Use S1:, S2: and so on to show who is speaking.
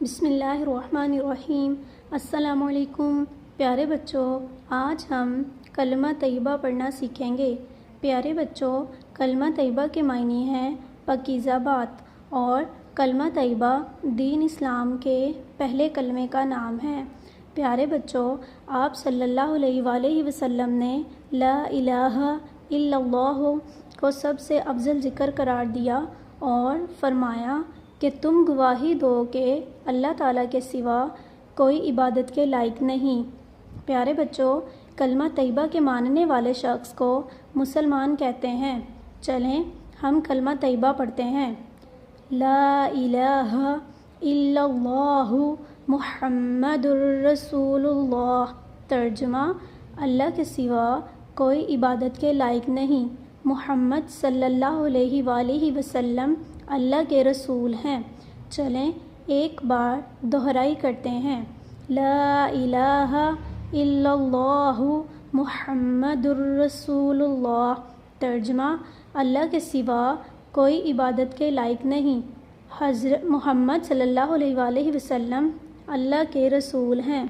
S1: بسم اللہ الرحمن الرحیم۔ السلام علیکم پیارے بچوں، آج ہم کلمہ طیبہ پڑھنا سیکھیں گے۔ پیارے بچوں، کلمہ طیبہ کے معنی ہیں پاکیزہ بات، اور کلمہ طیبہ دین اسلام کے پہلے کلمے کا نام ہے۔ پیارے بچوں، آپ صلی اللہ علیہ وآلہ وسلم نے لا الہ الا اللہ کو سب سے افضل ذکر قرار دیا اور فرمایا کہ تم گواہی دو کہ اللہ تعالیٰ کے سوا کوئی عبادت کے لائق نہیں۔ پیارے بچوں، کلمہ طیبہ کے ماننے والے شخص کو مسلمان کہتے ہیں۔ چلیں ہم کلمہ طیبہ پڑھتے ہیں۔ لا الہ الا اللہ محمد الرسول اللہ۔ ترجمہ: اللہ کے سوا کوئی عبادت کے لائق نہیں، محمد صلی اللہ علیہ وآلہ وسلم اللہ کے رسول ہیں۔ چلیں ایک بار دہرائی کرتے ہیں۔ لا الہ الا اللہ محمد الرسول اللہ۔ ترجمہ: اللہ کے سوا کوئی عبادت کے لائق نہیں، حضرت محمد صلی اللہ علیہ وآلہ وسلم اللہ کے رسول ہیں۔